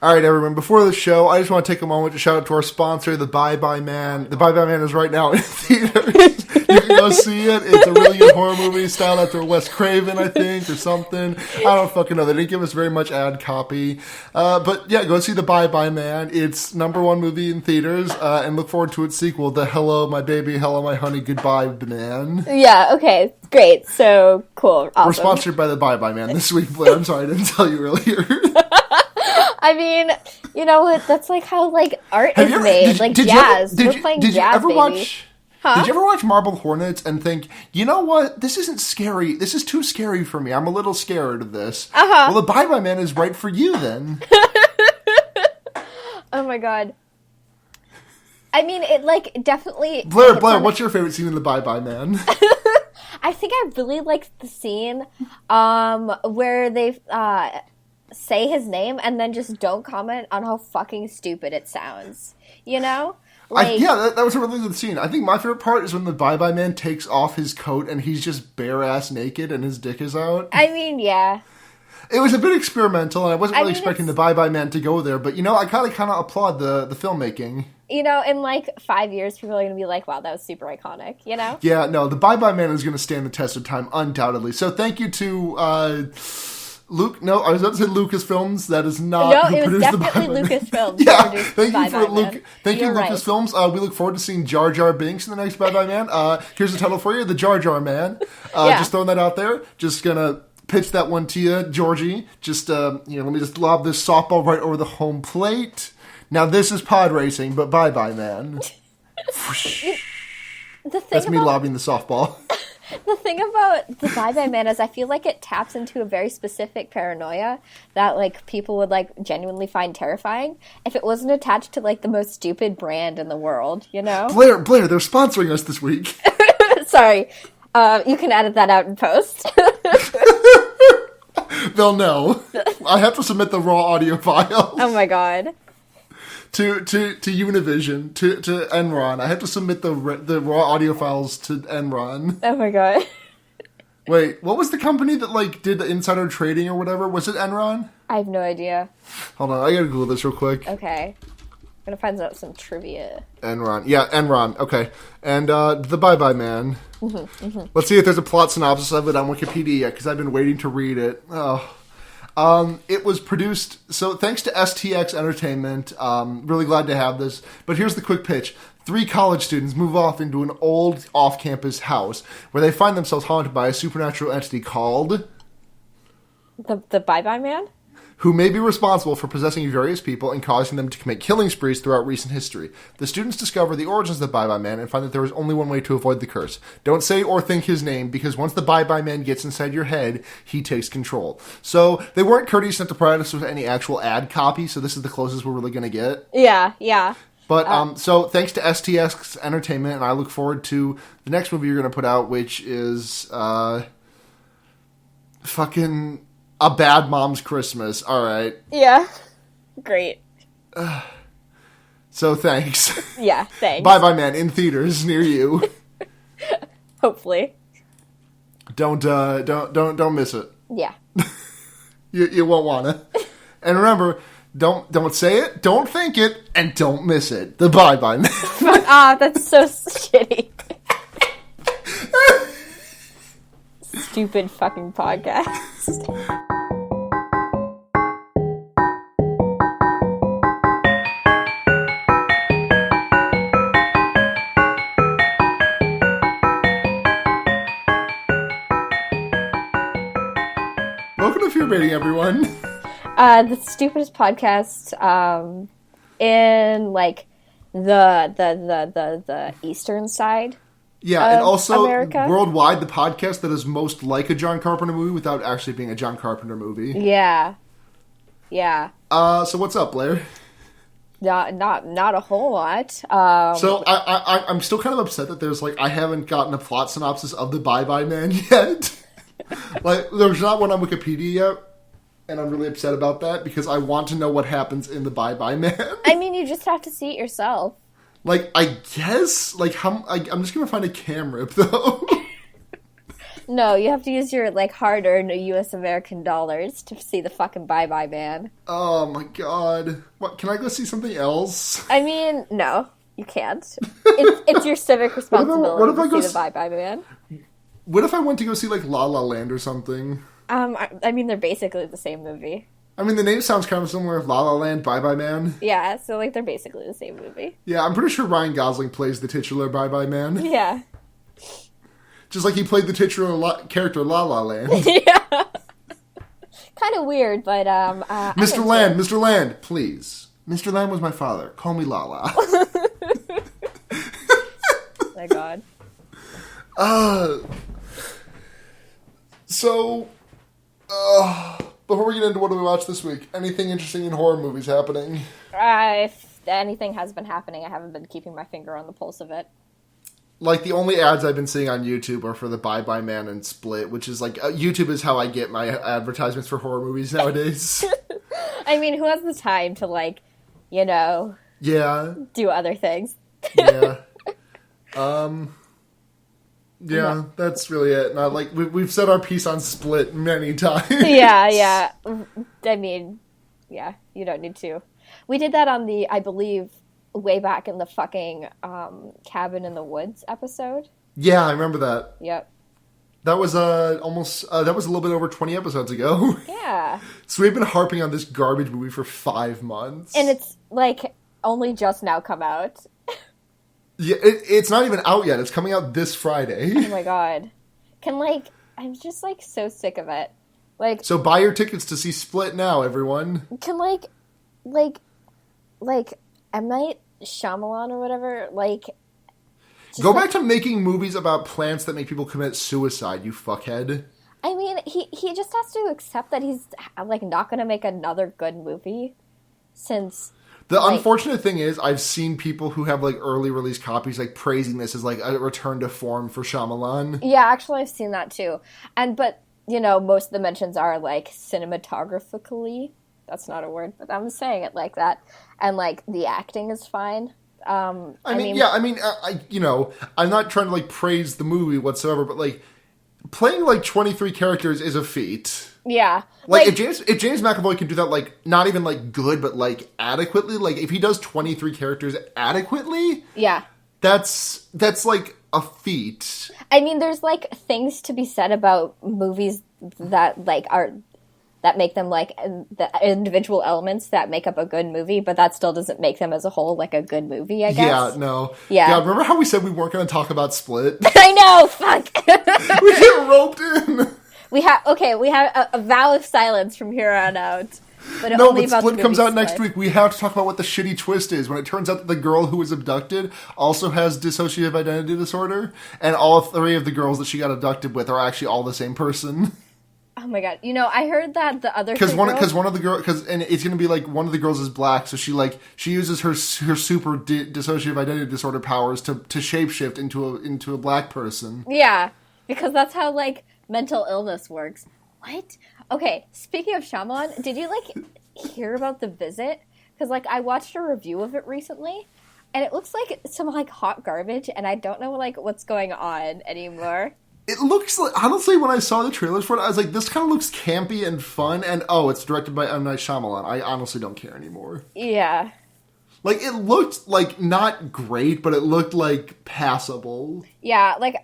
All right, everyone, before the show, I just want to take a moment to shout out to our sponsor, The Bye Bye Man. The Bye Bye Man is right now in theaters. You can go see it. It's a really good horror movie styled after Wes Craven, I think, or something. I don't fucking know. They didn't give us very much ad copy. But yeah, go see The Bye Bye Man. It's #1 movie in theaters, and look forward to its sequel, The Hello, My Baby, Hello, My Honey, Goodbye, Man. Yeah, okay, great. So, cool, awesome. We're sponsored by The Bye Bye Man this week, Blair. I'm sorry, I didn't tell you earlier. I mean, you know what? That's like how art is made. Jazz. We're playing jazz, baby. Did you ever watch Marble Hornets and think, you know what? This isn't scary. This is too scary for me. I'm a little scared of this. Well, The Bye Bye Man is right for you then. Oh my god. I mean, it Blair, definitely... what's your favorite scene in The Bye Bye Man? I think I really liked the scene where they say his name and then just don't comment on how fucking stupid it sounds. You know? That was a really good scene. I think my favorite part is when the Bye Bye Man takes off his coat and he's just bare-ass naked and his dick is out. I mean, yeah. It was a bit experimental, and I wasn't really expecting the Bye Bye Man to go there, but, I kind of applaud the filmmaking. In 5 years, people are going to be like, wow, that was super iconic, you know? Yeah, no, the Bye Bye Man is going to stand the test of time, undoubtedly. So thank you to... Luke, no, I was about to say Lucasfilms. That is not who produced the Bye Bye Man. No, it was definitely Lucasfilms. Yeah, thank you for Luke. Thank you, Lucasfilms. We look forward to seeing Jar Jar Binks in the next Bye Bye Man. Here's the title for you: The Jar Jar Man. Just throwing that out there. Just gonna pitch that one to you, Georgie. Just let me just lob this softball right over the home plate. Now this is pod racing, but Bye Bye Man. That's me lobbing the softball. The thing about the Bye Bye Man is I feel like it taps into a very specific paranoia that, people would, genuinely find terrifying if it wasn't attached to, the most stupid brand in the world, you know? Blair, they're sponsoring us this week. Sorry. You can edit that out in post. They'll know. I have to submit the raw audio files. Oh my god. To Univision, to Enron. I have to submit the raw audio files to Enron. Oh my god. Wait, what was the company that, did the insider trading or whatever? Was it Enron? I have no idea. Hold on, I gotta Google this real quick. Okay. I'm gonna find out some trivia. Enron. Yeah, Enron. Okay. And, The Bye Bye Man. Let's see if there's a plot synopsis of it on Wikipedia, because I've been waiting to read it. Oh. It was produced, so thanks to STX Entertainment, really glad to have this, but here's the quick pitch. 3 college students move off into an old off-campus house where they find themselves haunted by a supernatural entity called... The Bye Bye Man? Who may be responsible for possessing various people and causing them to commit killing sprees throughout recent history. The students discover the origins of the Bye Bye Man and find that there is only one way to avoid the curse. Don't say or think his name, because once the Bye Bye Man gets inside your head, he takes control. So, they weren't courteous enough to provide us with any actual ad copy, so this is the closest we're really going to get. Yeah. But, so, thanks to STX Entertainment, and I look forward to the next movie you're going to put out, which is, fucking... A Bad Mom's Christmas. All right. Yeah. Great. So thanks. Yeah, thanks. Bye Bye Man in theaters near you. Hopefully. Don't miss it. Yeah. You won't wanna. And remember, don't say it, don't think it, and don't miss it. The Bye Bye Man. That's so shitty. Stupid fucking podcast. Welcome to Fear Baiting, everyone. The stupidest podcast in the eastern side. Yeah, and also America. Worldwide, the podcast that is most like a John Carpenter movie without actually being a John Carpenter movie. Yeah. So what's up, Blair? Not a whole lot. So I'm still kind of upset that there's I haven't gotten a plot synopsis of the Bye Bye Man yet. There's not one on Wikipedia yet, and I'm really upset about that because I want to know what happens in the Bye Bye Man. I mean, you just have to see it yourself. I guess, I'm just gonna find a camera, though. No, you have to use your, like, hard-earned U.S. American dollars to see the fucking Bye Bye Man. Oh my god. What, can I go see something else? I mean, no, you can't. It's your civic responsibility to see the Bye Bye Man. What if I went to go see, like, La La Land or something? I mean, they're basically the same movie. I mean, the name sounds kind of similar. La La Land, Bye Bye Man. Yeah, so, like, they're basically the same movie. Yeah, I'm pretty sure Ryan Gosling plays the titular Bye Bye Man. Yeah. Just like he played the titular character La La Land. Yeah. Kind of weird, but, Mr. Land, Mr. Land, please. Mr. Land was my father. Call me Lala. My God. Before we get into what do we watch this week, anything interesting in horror movies happening? If anything has been happening, I haven't been keeping my finger on the pulse of it. Like, the only ads I've been seeing on YouTube are for the Bye Bye Man and Split, which is, like, YouTube is how I get my advertisements for horror movies nowadays. I mean, who has the time to, like, you know... Yeah. Do other things. Yeah. Yeah, that's really it. Not like we've said our piece on Split many times. Yeah. I mean, yeah, you don't need to. We did that on the, I believe, way back in the fucking Cabin in the Woods episode. Yeah, I remember that. Yep. That was that was a little bit over 20 episodes ago. Yeah. So we've been harping on this garbage movie for 5 months. And it's, like, only just now come out. Yeah, it's not even out yet. It's coming out this Friday. Oh my God. I'm just, like, so sick of it. Like, so buy your tickets to see Split now, everyone. Can, like, M. Night Shyamalan or whatever, like... Go back to making movies about plants that make people commit suicide, you fuckhead. I mean, he just has to accept that he's, like, not going to make another good movie since... The unfortunate thing is, I've seen people who have, like, early release copies, like, praising this as, like, a return to form for Shyamalan. Yeah, actually, I've seen that, too. But, you know, most of the mentions are, like, cinematographically. That's not a word, but I'm saying it like that. And, like, the acting is fine. I'm not trying to, like, praise the movie whatsoever, but, like, playing, like, 23 characters is a feat. Yeah. Like, if James McAvoy can do that, like, not even, like, good, but, like, adequately, like, if he does 23 characters adequately... Yeah. That's like, a feat. I mean, there's, like, things to be said about movies that, like, that make them, like, the individual elements that make up a good movie, but that still doesn't make them as a whole, like, a good movie, I guess. Yeah, no. Yeah, remember how we said we weren't going to talk about Split? I know, fuck! We get roped in! We have a vow of silence from here on out. But Split comes out next week. We have to talk about what the shitty twist is when it turns out that the girl who was abducted also has dissociative identity disorder, and all 3 of the girls that she got abducted with are actually all the same person. Oh my God! You know, I heard that the other because one of the girls and it's gonna be like one of the girls is black, so she uses her super dissociative identity disorder powers to shapeshift into a black person. Yeah, because that's how like mental illness works. What? Okay, speaking of Shyamalan, did you like hear about The Visit? Because like I watched a review of it recently, and it looks like some like hot garbage, and I don't know like what's going on anymore. It looks like, honestly, when I saw the trailers for it, I was like, this kind of looks campy and fun, and it's directed by M. Night Shyamalan. I honestly don't care anymore. Yeah. Like, it looked, like, not great, but it looked, like, passable. Yeah, like,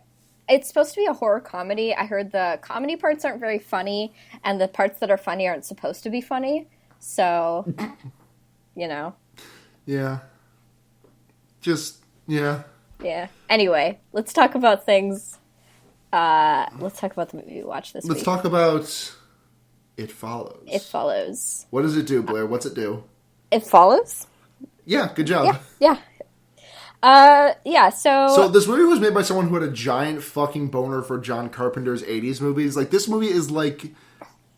it's supposed to be a horror comedy. I heard the comedy parts aren't very funny, and the parts that are funny aren't supposed to be funny, so, you know. Yeah. Yeah. Yeah. Anyway, let's talk about things... let's talk about the movie we watched this week. Let's talk about It Follows. It Follows. What does it do, Blair? What's it do? It Follows? Yeah, good job. Yeah. So this movie was made by someone who had a giant fucking boner for John Carpenter's 80s movies. Like, this movie is like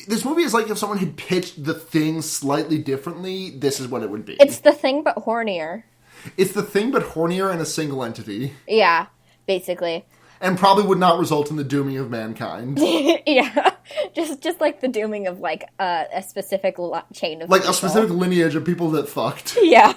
if someone had pitched The Thing slightly differently, this is what it would be. It's The Thing, but hornier. It's The Thing, but hornier in a single entity. Yeah, basically. And probably would not result in the dooming of mankind. Yeah. Just like the dooming of, like, a specific chain of like, people. a specific lineage of people that fucked. Yeah.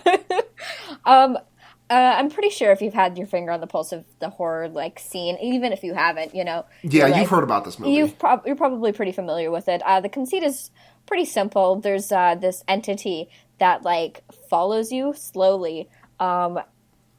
I'm pretty sure if you've had your finger on the pulse of the horror like scene, even if you haven't, Yeah, you're, you've heard about this movie. You're probably pretty familiar with it. The conceit is pretty simple. There's this entity that like follows you slowly, and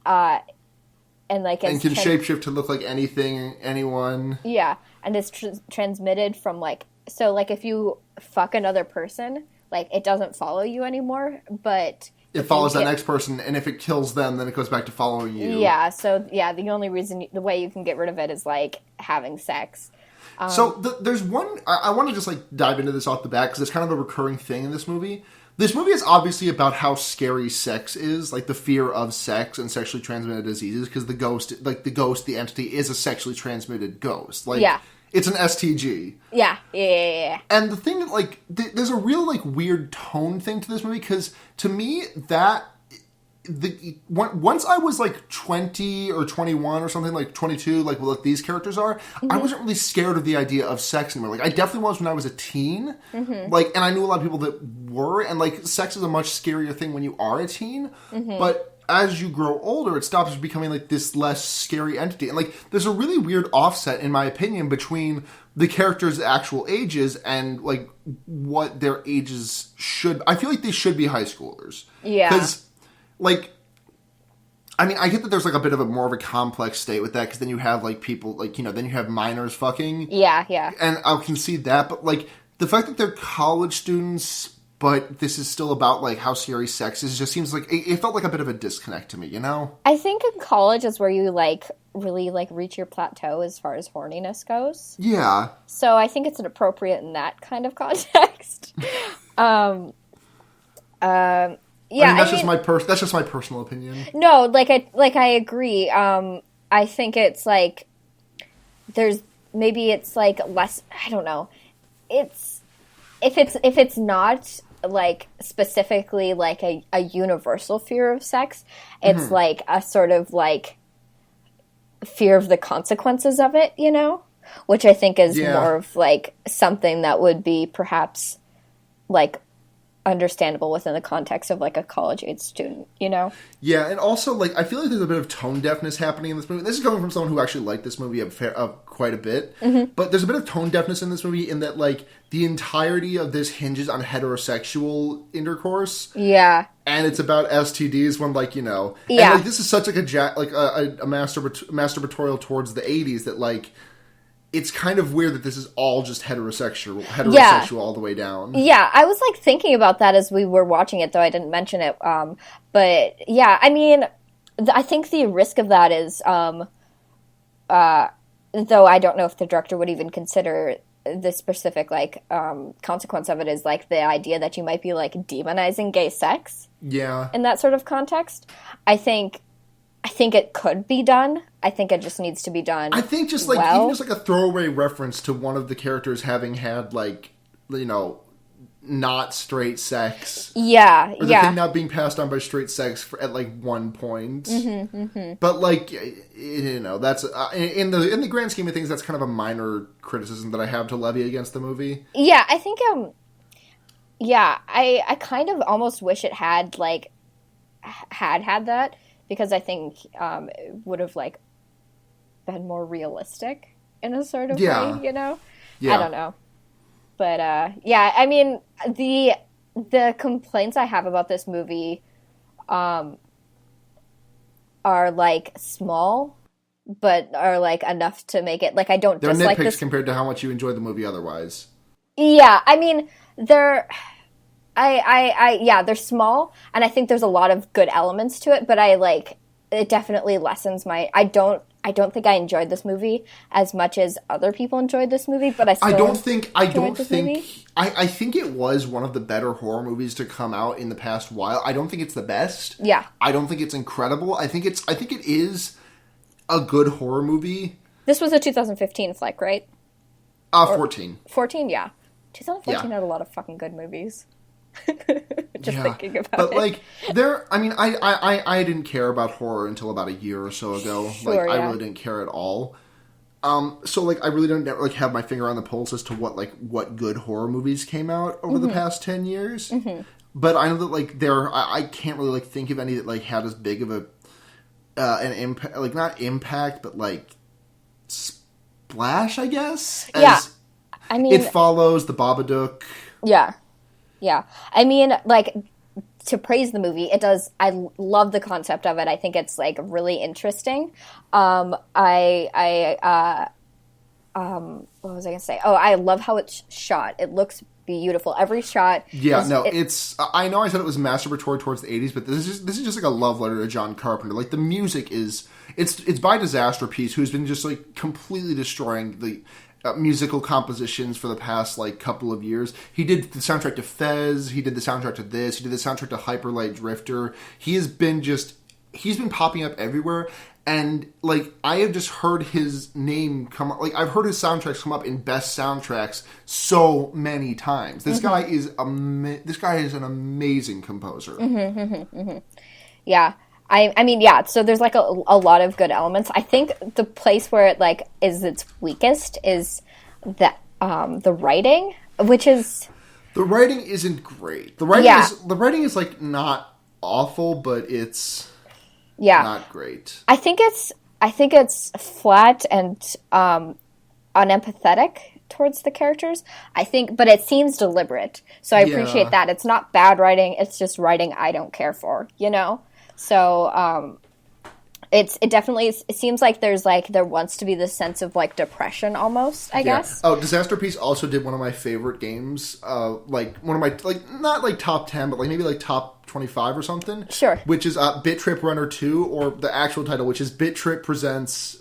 like and can shapeshift to look like anything, anyone. Yeah, and it's transmitted from like if you fuck another person, like it doesn't follow you anymore, but it follows that next person, and if it kills them, then it goes back to following you. Yeah, so, yeah, the only reason, the way you can get rid of it is, like, having sex. There's one, I want to just, like, dive into this off the bat, because it's kind of a recurring thing in this movie. This movie is obviously about how scary sex is, like, the fear of sex and sexually transmitted diseases, because the entity, is a sexually transmitted ghost. Like, yeah. It's an STG. Yeah. And the thing that, like, there's a real, like, weird tone thing to this movie, because to me, once I was, like, 20 or 21 or something, like, 22, like, what these characters are, I wasn't really scared of the idea of sex anymore. Like, I definitely was when I was a teen, like, and I knew a lot of people that were, and, like, sex is a much scarier thing when you are a teen, but as you grow older, it stops becoming, like, this less scary entity. And, like, there's a really weird offset, in my opinion, between the characters' actual ages and, like, what their ages should... I feel like they should be high schoolers. Yeah. Because, like... I mean, I get that there's, like, a bit of a more of a complex state with that, because then you have, like, people, like, then you have minors fucking. Yeah. And I'll concede that, but, like, the fact that they're college students... But this is still about, like, how scary sex is. It just seems like... It felt like a bit of a disconnect to me, I think in college is where you, like, really, like, reach your plateau as far as horniness goes. Yeah. So I think it's appropriate in that kind of context. Yeah, I mean, that's just my personal opinion. No, I agree. I think it's, like... Maybe it's, like, less... I don't know. It's... If it's not... like specifically like a universal fear of sex, it's like a sort of like fear of the consequences of it, which I think is more of like something that would be perhaps like understandable within the context of like a college age student, Yeah, and also like I feel like there's a bit of tone deafness happening in this movie. This is coming from someone who actually liked this movie quite a bit, but there's a bit of tone deafness in this movie in that like the entirety of this hinges on heterosexual intercourse. Yeah, and it's about STDs when like yeah, and like this is such like a masturbatorial towards the 80s that like. It's kind of weird that this is all just heterosexual all the way down. Yeah, I was like thinking about that as we were watching it, though I didn't mention it. But yeah, I mean, I think the risk of that is, though I don't know if the director would even consider the specific like consequence of it is like the idea that you might be like demonizing gay sex. Yeah, in that sort of context, I think it could be done. I think it just needs to be done. I think just like even just like a throwaway reference to one of the characters having had like not straight sex. Yeah, or the thing not being passed on by straight sex at like one point. But like that's in the grand scheme of things, that's kind of a minor criticism that I have to levy against the movie. Yeah, I think I kind of almost wish it had like had that. Because I think it would have, like, been more realistic in a sort of way, Yeah. I don't know. But, yeah, I mean, the complaints I have about this movie are, like, small, but are, like, enough to make it, like, I don't They're dislike nitpicks this. Compared to how much you enjoy the movie otherwise. Yeah, I mean, they're small, and I think there's a lot of good elements to it, but it definitely lessens my, I don't think I enjoyed this movie as much as other people enjoyed this movie, but I think it was one of the better horror movies to come out in the past while. I don't think it's the best. Yeah. I don't think it's incredible. I think it is a good horror movie. This was a 2015 flick, right? 14. 14, yeah. 2014 had a lot of fucking good movies. Thinking about it. But like I didn't care about horror until about a year or so ago. Sure, I really didn't care at all. So like I really don't like have my finger on the pulse as to what good horror movies came out over the past 10 years. But I know that like I can't really like think of any that like had as big of a an impact, like not impact, but like splash, I guess. Yeah, I mean, it follows the Babadook. Yeah, yeah. I mean, like, to praise the movie, it does. I love the concept of it. I think it's like really interesting. What was I gonna say? Oh, I love how it's shot. It looks beautiful. Every shot. Yeah, it's. I know I said it was masturbatory towards the 80s, but this is just like a love letter to John Carpenter. Like the music is, it's by Disaster Piece, who's been just like completely destroying the musical compositions for the past like couple of years. He did the soundtrack to Fez. He did the soundtrack to this. He did the soundtrack to Hyper Light Drifter. He's been popping up everywhere. And, like, I have just heard his name come up. Like, I've heard his soundtracks come up in best soundtracks so many times. This guy is an amazing composer. Yeah. I mean, yeah, so there's, like, a lot of good elements. I think the place where it, like, is its weakest is the writing, which is... The writing isn't great. The writing is, like, not awful, but it's... Yeah, not great. I think it's flat and unempathetic towards the characters. But it seems deliberate. So I appreciate that. It's not bad writing. It's just writing I don't care for. You know. So it seems like there wants to be this sense of like depression almost. I guess. Oh, Disaster Piece also did one of my favorite games. Like one of my not like top 10, but like maybe like top 25 or something. Sure. Which is Bit Trip Runner 2, or the actual title, which is Bit.Trip presents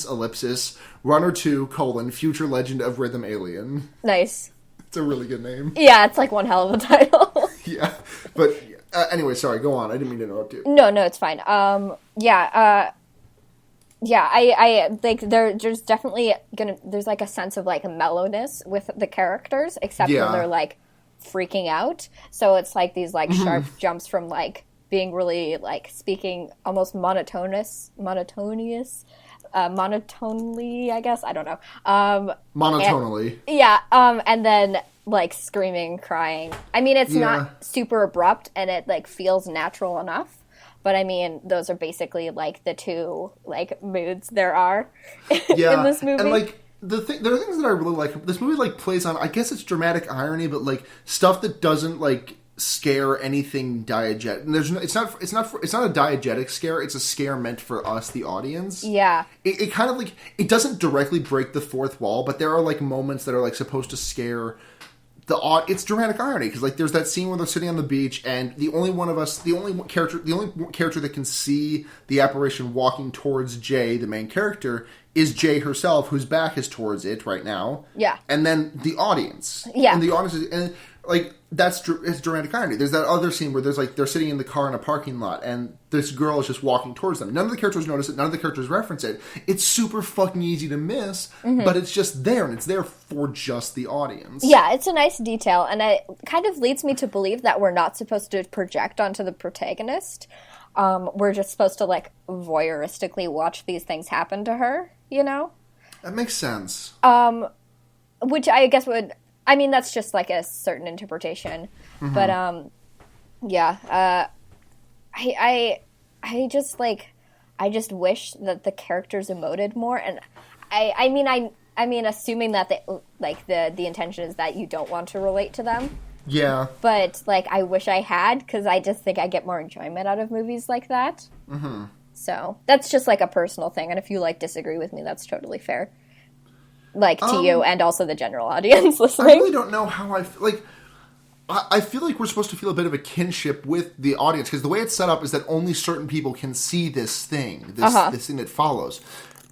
ellipsis Runner 2, Future Legend of Rhythm Alien. Nice. It's a really good name. Yeah, it's like one hell of a title. Yeah. But anyway, sorry, go on. I didn't mean to interrupt you. No, it's fine. I like there's definitely there's like a sense of like mellowness with the characters, except when they're like freaking out. So it's like these like sharp jumps from like being really like speaking almost monotonely, I guess. I don't know. Monotonally. And then like screaming, crying. I mean, it's not super abrupt and it like feels natural enough. But I mean, those are basically like the two like moods there are in this movie. And like there are things that I really like. This movie like plays on, I guess it's dramatic irony, but like stuff that doesn't like scare anything diegetic. And it's not a diegetic scare. It's a scare meant for us, the audience. Yeah. It kind of like, it doesn't directly break the fourth wall, but there are like moments that are like supposed to scare it's dramatic irony, because like there's that scene where they're sitting on the beach and the only character that can see the apparition walking towards Jay, the main character, is Jay herself, whose back is towards it right now. Yeah. And then the audience. Yeah. And the audience is, and like it's dramatic irony. There's that other scene where there's like they're sitting in the car in a parking lot and this girl is just walking towards them. None of the characters notice it. None of the characters reference it. It's super fucking easy to miss, but it's just there, and it's there for just the audience. Yeah, it's a nice detail, and it kind of leads me to believe that we're not supposed to project onto the protagonist. We're just supposed to like voyeuristically watch these things happen to her, you know? That makes sense. Which I guess would... I mean, that's just like a certain interpretation, but I just wish that the characters emoted more, and I mean, assuming that the intention is that you don't want to relate to them. Yeah. But like, I wish I had, because I just think I get more enjoyment out of movies like that. So that's just like a personal thing, and if you like disagree with me, that's totally fair. Like, to you and also the general audience listening. I really don't know how I feel like we're supposed to feel a bit of a kinship with the audience, because the way it's set up is that only certain people can see this thing, this thing that follows.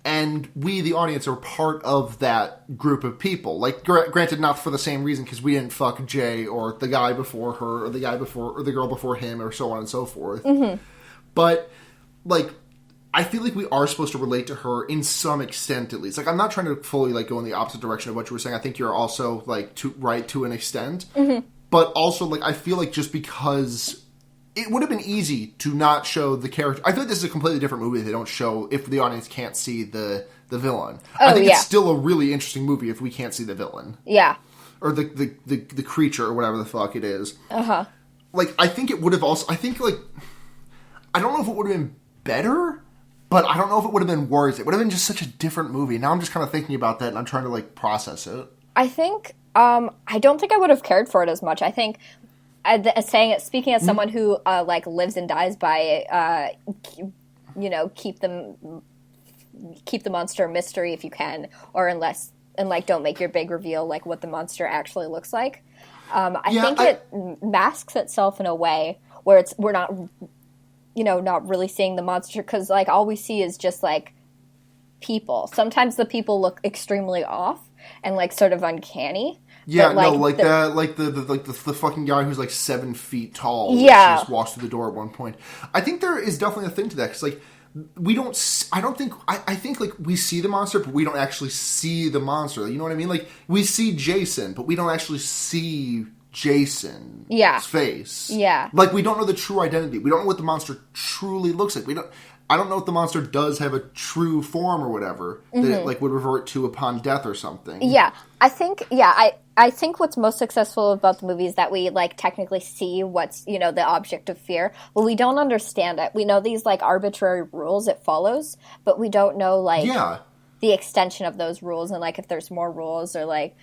And we, the audience, are part of that group of people. Like, granted, not for the same reason, because we didn't fuck Jay, or the guy before her, or the guy before, or the girl before him, or so on and so forth. But, like... I feel like we are supposed to relate to her in some extent, at least. Like, I'm not trying to fully, like, go in the opposite direction of what you were saying. I think you're also, like, right to an extent. But also, like, I feel like just because it would have been easy to not show the character. I feel like this is a completely different movie they don't show if the audience can't see the villain. I think it's still a really interesting movie if we can't see the villain. Yeah. Or the creature or whatever the fuck it is. Like, I think it would have also... I I don't know if it would have been better, but I don't know if it would have been worse. It would have been just such a different movie. Now I'm just kind of thinking about that, and I'm trying to, like, process it. I think, I don't think I would have cared for it as much. I think, speaking as someone who, like, lives and dies by, keep the monster a mystery if you can, or unless, and, like, don't make your big reveal, like, what the monster actually looks like. I think it masks itself in a way where we're not, not really seeing the monster, because, like, all we see is just, like, people. Sometimes the people look extremely off and, like, sort of uncanny. Yeah, but, the fucking guy who's, like, 7 feet tall. Yeah. Just walks through the door at one point. I think there is definitely a thing to that, because, like, I think, like, we see the monster, but we don't actually see the monster. You know what I mean? Like, we see Jason, but we don't actually see Jason's face. Yeah. Like, we don't know the true identity. We don't know what the monster truly looks like. I don't know if the monster does have a true form or whatever that it, like, would revert to upon death or something. Yeah. I think what's most successful about the movie is that we, like, technically see what's, the object of fear, but we don't understand it. We know these, like, arbitrary rules it follows, but we don't know, like, the extension of those rules, and, like, if there's more rules, or, like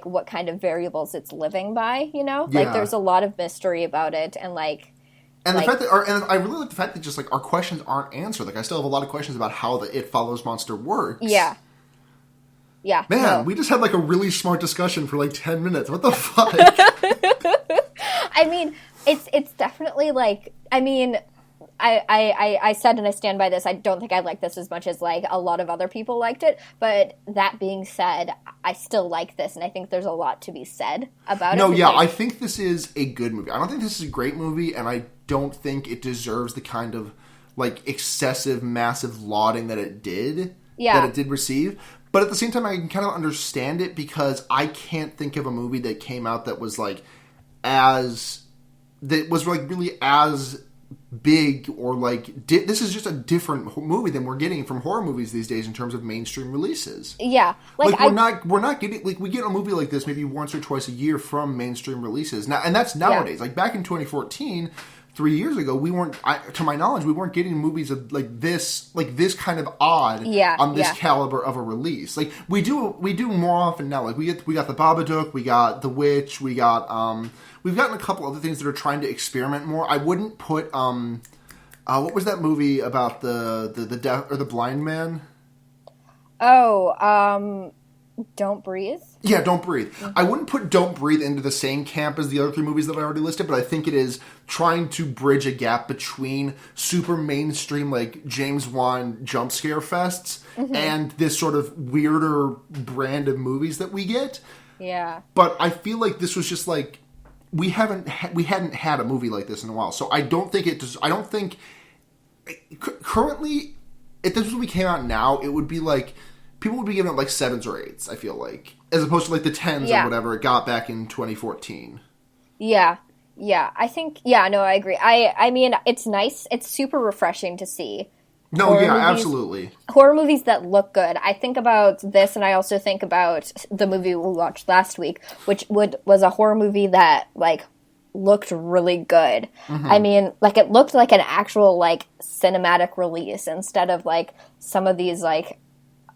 what kind of variables it's living by, Like, there's a lot of mystery about it, and, like... And the fact that, and I really like the fact that just, like, our questions aren't answered. Like, I still have a lot of questions about how the It Follows monster works. Yeah. Yeah. Man, we just had, like, a really smart discussion for, like, 10 minutes. What the fuck? I mean, it's definitely, like, I mean, I said, and I stand by this, I don't think I like this as much as, like, a lot of other people liked it, but that being said, I still like this, and I think there's a lot to be said about it. No, yeah, I think this is a good movie. I don't think this is a great movie, and I don't think it deserves the kind of, like, excessive, massive lauding that it did. Yeah. That it did receive. But at the same time, I can kind of understand it, because I can't think of a movie that came out that was, like, really as big, or, like, this is just a different movie than we're getting from horror movies these days in terms of mainstream releases. Yeah. We're not getting, like, we get a movie like this maybe once or twice a year from mainstream releases. Now, and that's nowadays. Yeah. Like, back in 2014... 3 years ago, we weren't, to my knowledge, we weren't getting movies of like this kind of odd on this caliber of a release. Like, we do more often now. Like, we got the Babadook, we got The Witch, we've gotten a couple other things that are trying to experiment more. I wouldn't put what was that movie about the deaf or the blind man? Oh, Don't Breathe? Yeah, Don't Breathe. Mm-hmm. I wouldn't put Don't Breathe into the same camp as the other 3 movies that I already listed, but I think it is trying to bridge a gap between super mainstream, like, James Wan jump scare fests and this sort of weirder brand of movies that we get. Yeah. But I feel like this was just, like, we hadn't had a movie like this in a while. So I don't think currently, if this movie came out now, it would be like, people would be giving it, like, 7s or 8s, I feel like. As opposed to, like, the 10s or whatever it got back in 2014. Yeah. Yeah. I think, no, I agree. I mean, it's nice. It's super refreshing to see. No, yeah, absolutely. Horror movies that look good. I think about this, and I also think about the movie we watched last week, which was a horror movie that, like, looked really good. Mm-hmm. I mean, like, it looked like an actual, like, cinematic release instead of, like, some of these, like,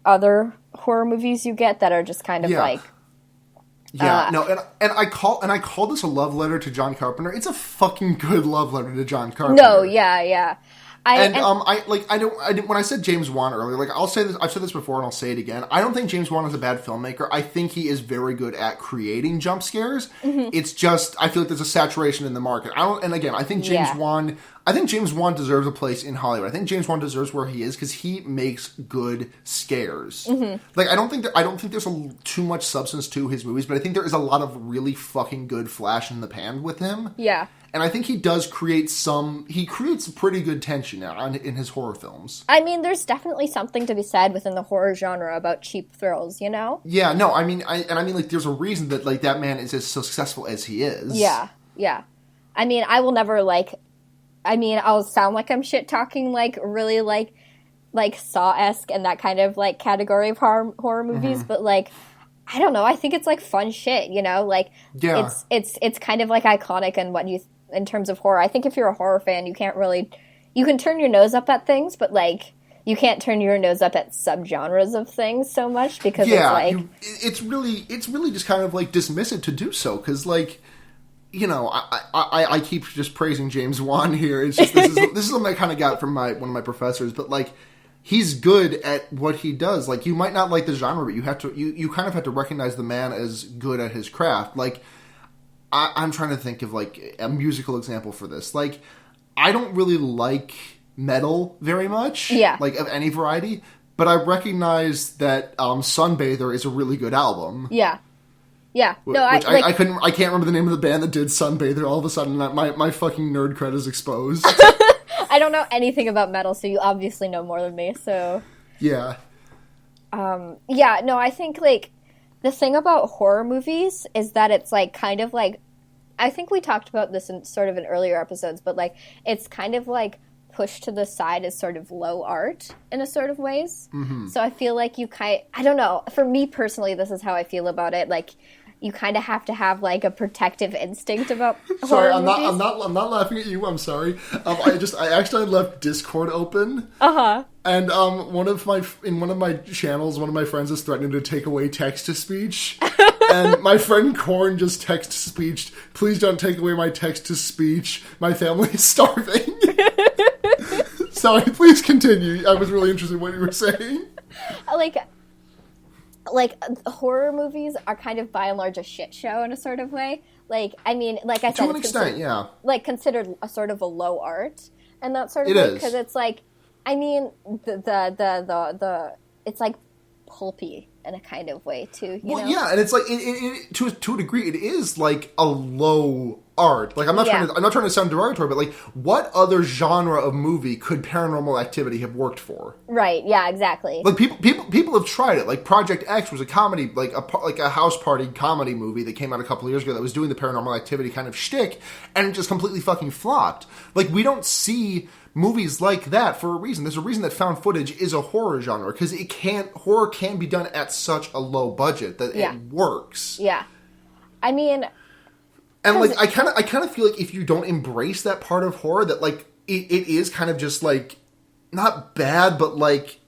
other horror movies you get that are just kind of like... Yeah, and I call this a love letter to John Carpenter. It's a fucking good love letter to John Carpenter. No, yeah. When I said James Wan earlier, like, I'll say this, I've said this before and I'll say it again. I don't think James Wan is a bad filmmaker. I think he is very good at creating jump scares. Mm-hmm. It's just, I feel like there's a saturation in the market. I think James Wan deserves a place in Hollywood. I think James Wan deserves where he is because he makes good scares. Mm-hmm. Like, I don't think there's too much substance to his movies, but I think there is a lot of really fucking good flash in the pan with him. Yeah. And I think he does creates pretty good tension in his horror films. I mean, there's definitely something to be said within the horror genre about cheap thrills, you know? Yeah, no, I mean, like, there's a reason that, like, that man is as successful as he is. Yeah. I mean, I will never, like... I mean, I'll sound like I'm shit-talking, like, really, like Saw-esque and that kind of, like, category of horror movies, but, like... I don't know. I think it's, like, fun shit, you know? Like, it's kind of, like, iconic in terms of horror. I think if you're a horror fan, you can't really you can turn your nose up at things, but, like, you can't turn your nose up at subgenres of things so much because it's, like... it's really just kind of, like, dismissive to do so, because, like, you know, I keep just praising James Wan here. It's just, this is something I kind of got from one of my professors, but, like, he's good at what he does. Like, you might not like the genre, but you kind of have to recognize the man as good at his craft. Like, I'm trying to think of, like, a musical example for this. Like, I don't really like metal very much. Yeah. Like, of any variety. But I recognize that Sunbather is a really good album. Yeah. Yeah. No, I can't remember the name of the band that did Sunbather. All of a sudden, my fucking nerd cred is exposed. I don't know anything about metal, so you obviously know more than me, so... Yeah. Yeah, no, I think, like, the thing about horror movies is that it's, like, kind of, like... I think we talked about this in earlier episodes, but, like, it's kind of, like, pushed to the side as sort of low art in a sort of ways. Mm-hmm. So I feel like I don't know, for me personally, this is how I feel about it, like... You kind of have to have, like, a protective instinct about horror movies. I'm not laughing at you. I'm sorry. I actually left Discord open. And one of my channels, one of my friends is threatening to take away text to speech. And my friend Korn just text to speech. Please don't take away my text to speech. My family is starving. Sorry. Please continue. I was really interested in what you were saying. Like, horror movies are kind of, by and large, a shit show in a sort of way. Like, I mean, like I said... To an extent, yeah. Like, considered a sort of a low art and that sort of way. It is. Because it's like, I mean, it's like pulpy in a kind of way, too, you know? Yeah, and it's like, to a degree, it is like a low art. Like, I'm not trying to sound derogatory, but like, what other genre of movie could Paranormal Activity have worked for? Right. Yeah. Exactly. Like, people have tried it. Like, Project X was a comedy, like a house party comedy movie that came out a couple of years ago that was doing the Paranormal Activity kind of shtick, and it just completely fucking flopped. Like, we don't see movies like that for a reason. There's a reason that found footage is a horror genre, because horror can be done at such a low budget that it works. Yeah. I mean... And, like, I kind of feel like if you don't embrace that part of horror, that, like, it is kind of just, like, not bad, but, like,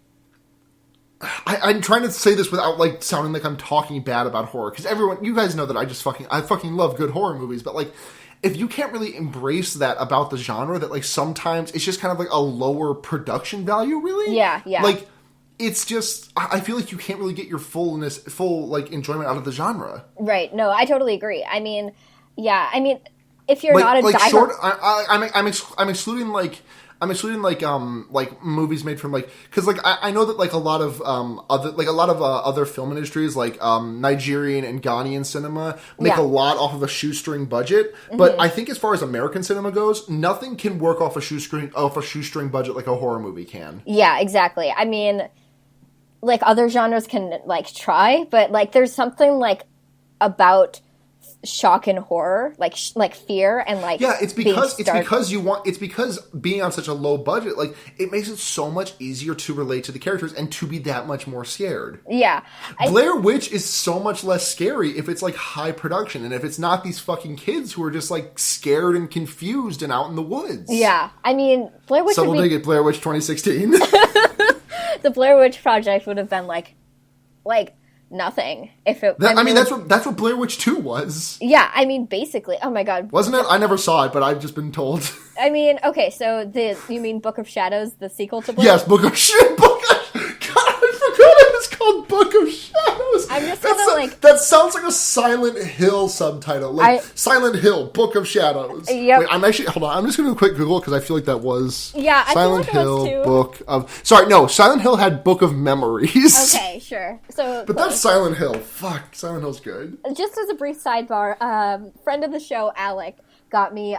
I'm trying to say this without, like, sounding like I'm talking bad about horror, because you guys know that I fucking love good horror movies, but, like, if you can't really embrace that about the genre, that, like, sometimes it's just kind of, like, a lower production value, really? Yeah, yeah. Like, it's just, I feel like you can't really get your full, like, enjoyment out of the genre. Right, no, I totally agree. I mean... Yeah, I mean, if you're not a diehard... I'm excluding movies made from, like, because, like, I know that, like, a lot of other film industries, like Nigerian and Ghanaian cinema, make a lot off of a shoestring budget. But I think as far as American cinema goes, nothing can work off a shoestring budget like a horror movie can. Yeah, exactly. I mean, like, other genres can, like, try, but, like, there's something, like, about shock and horror, like fear and, like, it's because being on such a low budget, like, it makes it so much easier to relate to the characters and to be that much more scared. Yeah. Blair Witch is so much less scary if it's, like, high production and if it's not these fucking kids who are just, like, scared and confused and out in the woods. Yeah. I mean, Blair Witch Someone dig it, Blair Witch 2016. The Blair Witch Project would have been like nothing if it... that's what Blair Witch 2 was. Yeah, I mean, basically. Oh my god. Wasn't it? I never saw it, but I've just been told. I mean, okay, so you mean Book of Shadows, the sequel to Blair? Yes, Book of Shadows. God, I forgot it was called Book of Shadows. I'm just gonna, that sounds like a Silent Hill subtitle. Like, Silent Hill, Book of Shadows. Yep. Wait, hold on. I'm just going to do a quick Google because I feel like that was... Yeah, I Silent feel like Hill, Book of... Sorry, no. Silent Hill had Book of Memories. Okay, sure. But that's Silent Hill. Fuck, Silent Hill's good. Just as a brief sidebar, friend of the show, Alec, got me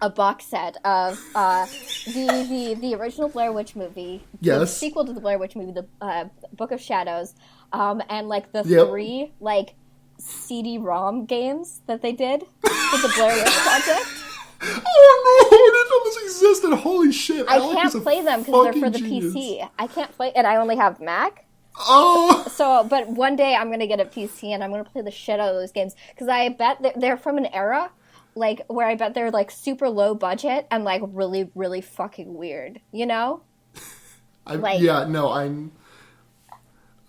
a box set of the original Blair Witch movie, the sequel to the Blair Witch movie, the Book of Shadows, and, like, the 3, like, CD-ROM games that they did with the Blair Witch Project. Oh no, I didn't know this existed. Holy shit. I can't play them because they're for the genius. PC. I can't play, and I only have Mac. Oh! So, but one day I'm going to get a PC and I'm going to play the shit out of those games because I bet they're from an era like, where I bet they're, like, super low budget and, like, really, really fucking weird, you know? I'm...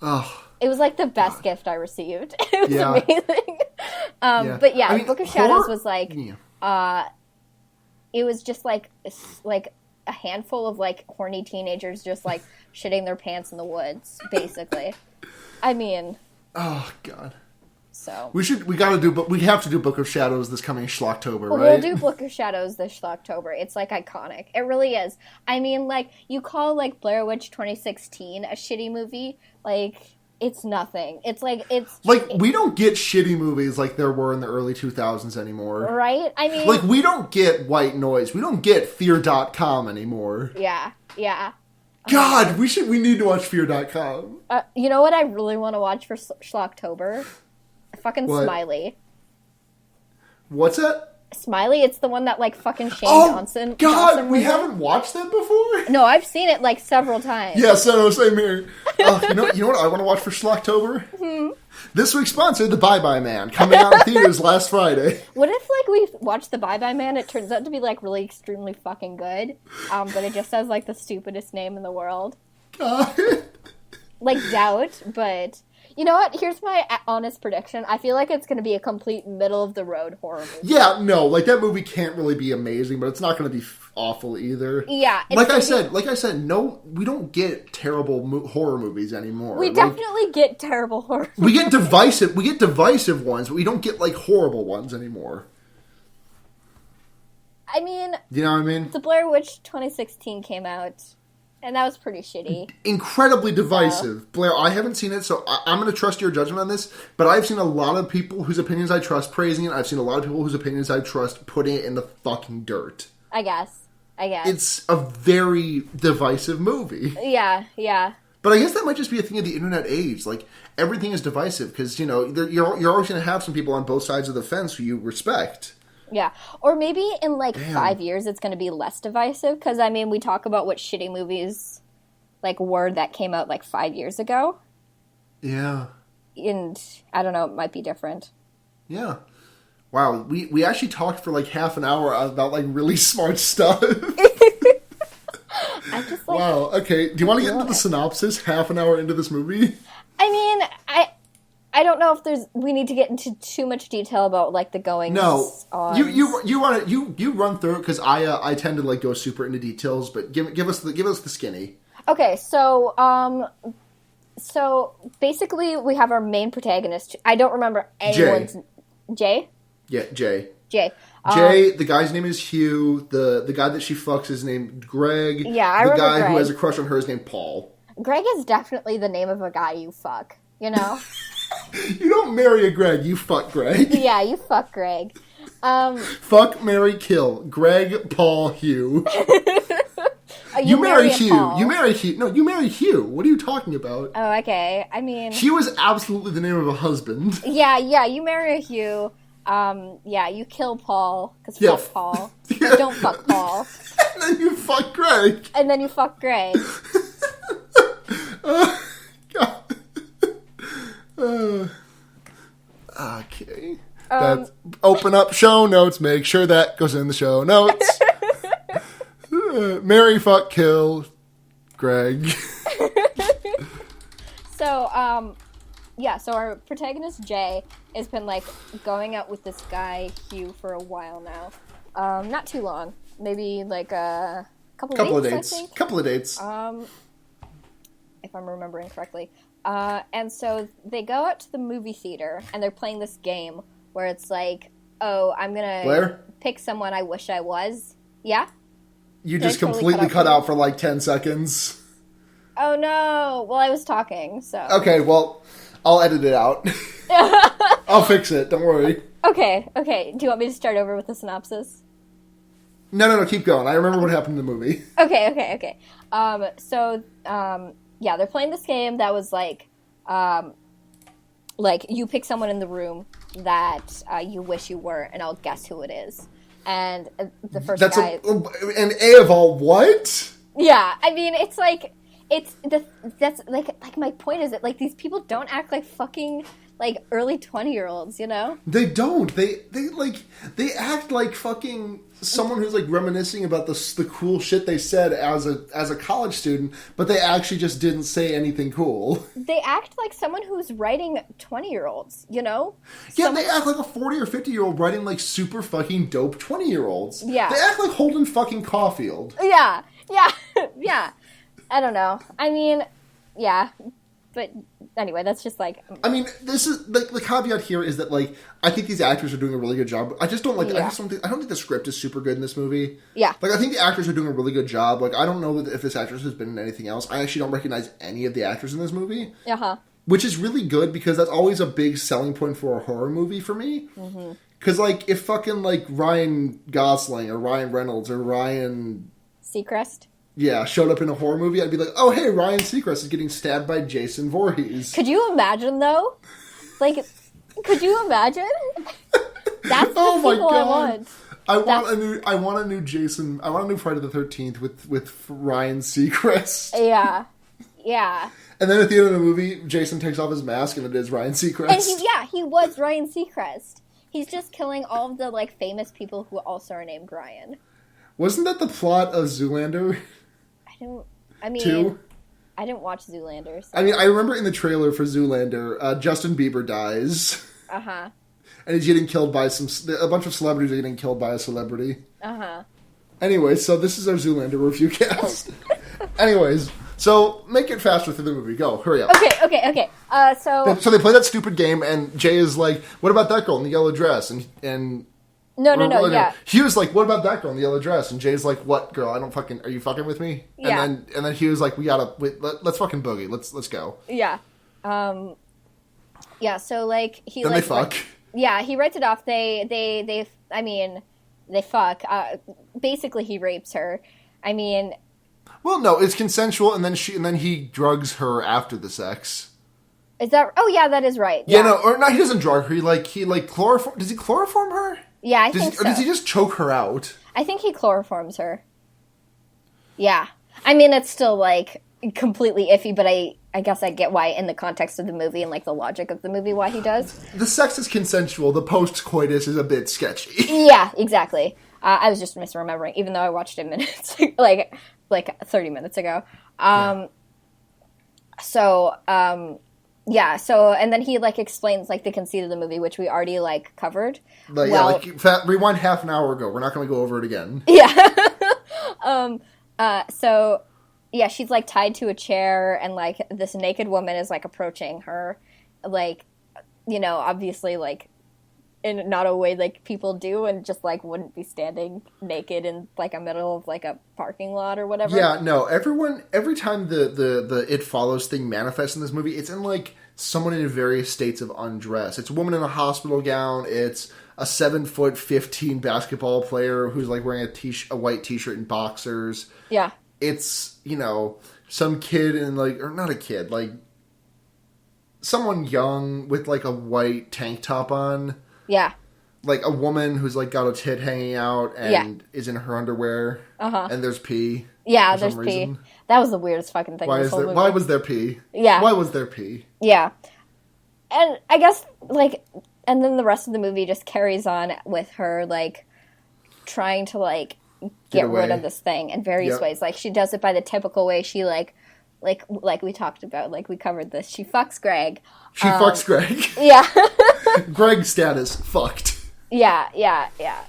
Oh. It was, like, the best gift I received. It was amazing. But, yeah, I mean, Book of Shadows was, like, it was just, like, a handful of, like, horny teenagers just, like, shitting their pants in the woods, basically. I mean... Oh, God. So... We have to do Book of Shadows this coming Schlocktober, right? We'll do Book of Shadows this Schlocktober. It's, like, iconic. It really is. I mean, like, you call, like, Blair Witch 2016 a shitty movie, like... It's nothing. It's like, we don't get shitty movies like there were in the early 2000s anymore. Right? I mean... Like, we don't get White Noise. We don't get Fear.com anymore. Yeah. God, we need to watch Fear.com. You know what I really want to watch for Schlocktober? Fucking what? Smiley. What's that? Smiley, it's the one that, like, fucking Shane Johnson... God, we haven't watched that before? No, I've seen it, like, several times. Yeah, same here. You know what I want to watch for Schlocktober? This week's sponsor, The Bye-Bye Man, coming out in theaters last Friday. What if, like, we watch The Bye-Bye Man, it turns out to be, like, really extremely fucking good, but it just has, like, the stupidest name in the world? God. Like, Doubt, but... You know what? Here's my honest prediction. I feel like it's going to be a complete middle-of-the-road horror movie. Yeah, no, like, that movie can't really be amazing, but it's not going to be awful either. Yeah. Like I said, no, we don't get terrible horror movies anymore. We definitely get terrible horror movies. We get divisive ones, but we don't get, like, horrible ones anymore. I mean... You know what I mean? The Blair Witch 2016 came out... And that was pretty shitty. Incredibly divisive. Blair, I haven't seen it, so I'm going to trust your judgment on this. But I've seen a lot of people whose opinions I trust praising it. I've seen a lot of people whose opinions I trust putting it in the fucking dirt. I guess. It's a very divisive movie. Yeah. But I guess that might just be a thing of the internet age. Like, everything is divisive because, you know, you're always going to have some people on both sides of the fence who you respect. Yeah. Or maybe in, like, 5 years it's going to be less divisive. Because, I mean, we talk about what shitty movies, like, were that came out, like, 5 years ago. Yeah. And, I don't know, it might be different. Yeah. Wow, we actually talked for, like, half an hour about, like, really smart stuff. I just, like... Wow, okay. Do you want to get into the synopsis half an hour into this movie? I mean, I don't know if we need to get into too much detail about, like, the goings on. You run through it because I tend to, like, go super into details, but give us the skinny. Okay, so basically we have our main protagonist. I don't remember anyone's Jay? Yeah, Jay. Jay, the guy's name is Hugh. The guy that she fucks is named Greg. Yeah, I remember The guy Greg. who has a crush on her is named Paul. Greg is definitely the name of a guy you fuck, you know? You don't marry a Greg, you fuck Greg. Yeah, you fuck Greg. Fuck, marry, kill. Greg, Paul, Hugh. You marry Hugh. Paul. You marry Hugh. No, you marry Hugh. What are you talking about? Oh, okay. I mean... Hugh is absolutely the name of a husband. Yeah, you marry a Hugh. You kill Paul, because fuck Paul. Yeah. Don't fuck Paul. And then you fuck Greg. God. Okay. Open up show notes. Make sure that goes in the show notes. Marry, fuck, kill, Greg. So our protagonist Jay has been, like, going out with this guy Hugh for a while now. Not too long. Maybe, like, a couple of dates, I think. Couple of dates. If I'm remembering correctly. And so they go out to the movie theater, and they're playing this game where it's like, oh, I'm gonna pick someone I wish I was. Yeah? You just completely cut out for like 10 seconds. Oh no! Well, I was talking, so... Okay, well, I'll edit it out. I'll fix it, don't worry. Okay. Do you want me to start over with the synopsis? No, keep going. I remember what happened in the movie. Okay. They're playing this game that was like you pick someone in the room that you wish you were, and I'll guess who it is. And the first guy... And A of all, what? Yeah, I mean, it's like... That's my point is that, like, these people don't act like fucking, like early 20-year-olds, you know? They don't. They act like fucking someone who's like reminiscing about the cool shit they said as a college student, but they actually just didn't say anything cool. They act like someone who's writing 20-year-olds, you know? Yeah, they act like a 40 or 50-year-old writing like super fucking dope 20-year-olds. Yeah. They act like Holden fucking Caulfield. Yeah. Yeah. I don't know. I mean, yeah. But anyway, that's just like... I mean, this is... the caveat here is that, like, I think these actors are doing a really good job. I just don't like... Yeah. I don't think the script is super good in this movie. Yeah. Like, I think the actors are doing a really good job. Like, I don't know if this actress has been in anything else. I actually don't recognize any of the actors in this movie. Uh-huh. Which is really good, because that's always a big selling point for a horror movie for me. Mm-hmm. Because, like, if fucking, like, Ryan Gosling or Ryan Reynolds or Ryan... Seacrest? Yeah, showed up in a horror movie, I'd be like, oh, hey, Ryan Seacrest is getting stabbed by Jason Voorhees. Could you imagine, though? Like, could you imagine? That's the Oh my sequel God. I want. I want a new Jason. I want a new Friday the 13th with Ryan Seacrest. Yeah. And then at the end of the movie, Jason takes off his mask and it is Ryan Seacrest. And he was Ryan Seacrest. He's just killing all of the like famous people who also are named Ryan. Wasn't that the plot of Zoolander? I mean, 2? I didn't watch Zoolander. So. I mean, I remember in the trailer for Zoolander, Justin Bieber dies. Uh-huh. And he's getting killed by a bunch of celebrities are getting killed by a celebrity. Uh-huh. Anyway, so this is our Zoolander review cast. Anyways, so make it faster through the movie. Go, hurry up. Okay. So they play that stupid game, and Jay is like, "What about that girl in the yellow dress?" And no, yeah. He was like, "What about that girl in the yellow dress?" And Jay's like, "What girl? Are you fucking with me?" Yeah. And then he was like, let's fucking boogie. Let's go." Yeah. Yeah. So like he then like they fuck. Yeah, he writes it off. They fuck. Basically, he rapes her. I mean, well, no, it's consensual, and then he drugs her after the sex. Is that? Oh, yeah, that is right. Yeah, no, or no, he doesn't drug her. He chloroform. Does he chloroform her? Yeah, I think so. Or does he just choke her out? I think he chloroforms her. Yeah, I mean, it's still like completely iffy, but I guess I get why in the context of the movie and like the logic of the movie why he does. The sex is consensual. The post-coitus is a bit sketchy. Yeah, exactly. I was just misremembering, even though I watched it minutes like 30 minutes ago. Yeah, so and then he like explains like the conceit of the movie, which we already like covered. Rewind half an hour ago. We're not going to go over it again. Yeah. So yeah, she's like tied to a chair, and like this naked woman is like approaching her, like, you know, obviously like in not a way like people do, and just like wouldn't be standing naked in like a middle of like a parking lot or whatever. Yeah, no, every time the It Follows thing manifests in this movie, it's in like someone in various states of undress. It's a woman in a hospital gown. It's a 7'15" basketball player who's like wearing a white t-shirt and boxers. Yeah. It's, you know, some kid in like, or not a kid, like someone young with like a white tank top on. Yeah. Like a woman who's like got a tit hanging out and is in her underwear. Uh-huh. And there's pee. Yeah, there's pee. That was the weirdest fucking thing. Why was there pee? Yeah. Why was there pee? Yeah. And I guess like, and then the rest of the movie just carries on with her like trying to like get rid of this thing in various ways. Like she does it by the typical way. She like we talked about, like we covered this. She fucks Greg. She fucks Greg. Yeah. Greg status fucked. Yeah.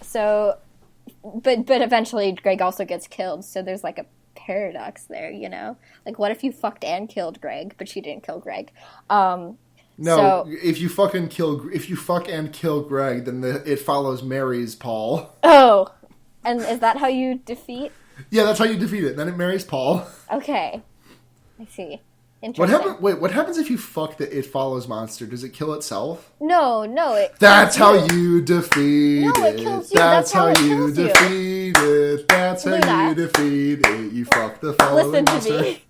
So, but eventually Greg also gets killed. So there's like a paradox there, you know. Like, what if you fucked and killed Greg, but she didn't kill Greg? No, if you fuck and kill Greg, then It Follows marries Paul. Oh, and is that how you defeat? Yeah, that's how you defeat it. Then it marries Paul. Okay, I see. Interesting. What happens if you fuck the It Follows monster? Does it kill itself? No. That's how you defeat it. No, it kills you. That's how you defeat it. That's how you defeat it. You fuck the following monster. Listen to me.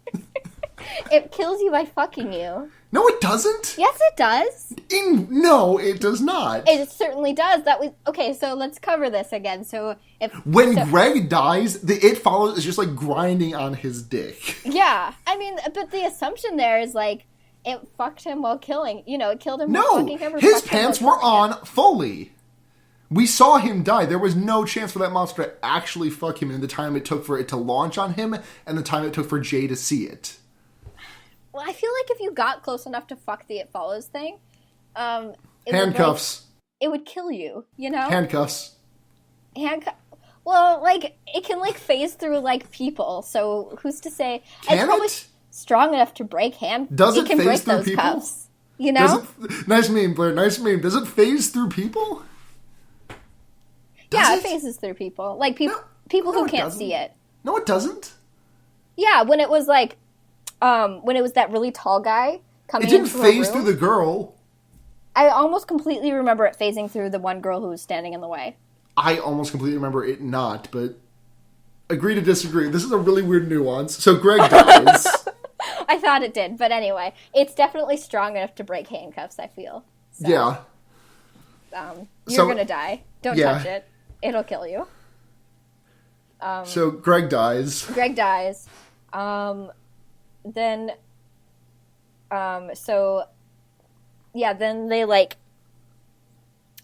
It kills you by fucking you. No, it doesn't. Yes, it does. No, it does not. It certainly does. Okay. So let's cover this again. So Greg dies, the It Follows is just like grinding on his dick. Yeah, I mean, but the assumption there is like it fucked him while killing. It killed him while No, fucking him. Or his fucked him pants while were killing him. on fully. We saw him die. There was no chance for that monster to actually fuck him in the time it took for it to launch on him and the time it took for Jay to see it. Well, I feel like if you got close enough to fuck the It Follows thing, Handcuffs. It would kill you, Handcuffs. Well, like, it can, like, phase through, like, people, so who's to say... Can it's probably it? Strong enough to break Does it can phase break through those people? cuffs, Nice meme, Blair. Nice meme. Does it phase through people? Yeah, it phases through people. Like, people who can't see it. No, it doesn't. Yeah, when it was, like, when it was that really tall guy coming into It didn't her phase room, through the girl. I almost completely remember it phasing through the one girl who was standing in the way. I almost completely remember it not, but agree to disagree. This is a really weird nuance. So Greg dies. I thought it did, but anyway, it's definitely strong enough to break handcuffs, I feel. So, yeah. You're gonna die. Don't touch it. It'll kill you. So Greg dies. Greg dies. Then they like...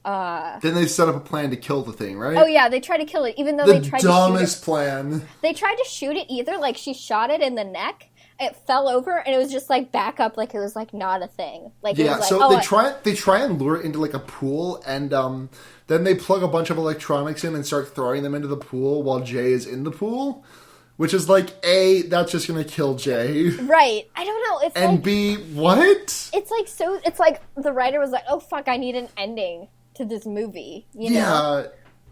Then they set up a plan to kill the thing, right? Oh yeah, they try to kill it, even though the they tried to shoot it. dumbest plan. They tried to shoot it either, like she shot it in the neck, it fell over, and it was just like back up, like it was like not a thing. Like, it was like, so they try and lure it into like a pool, and then they plug a bunch of electronics in and start throwing them into the pool while Jay is in the pool, which is like, A, that's just gonna kill Jay. Right. I don't know. It's and like, B, what? It's like the writer was like, oh fuck, I need an ending to this movie, you know?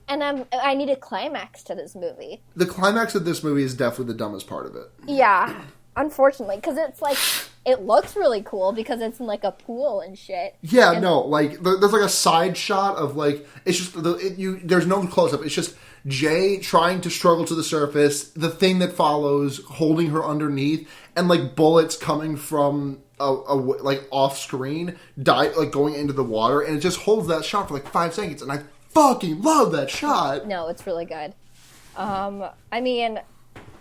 And I need a climax to this movie. The climax of this movie is definitely the dumbest part of it. Yeah, unfortunately, because it's like, it looks really cool because it's in like a pool and shit. Yeah, and no, like, there's like a side shot of like, it's just, there's no close-up, it's just Jay trying to struggle to the surface, the thing that follows, holding her underneath, and like bullets coming from like off screen, like going into the water, and it just holds that shot for like 5 seconds, and I fucking love that shot. No, it's really good. I mean,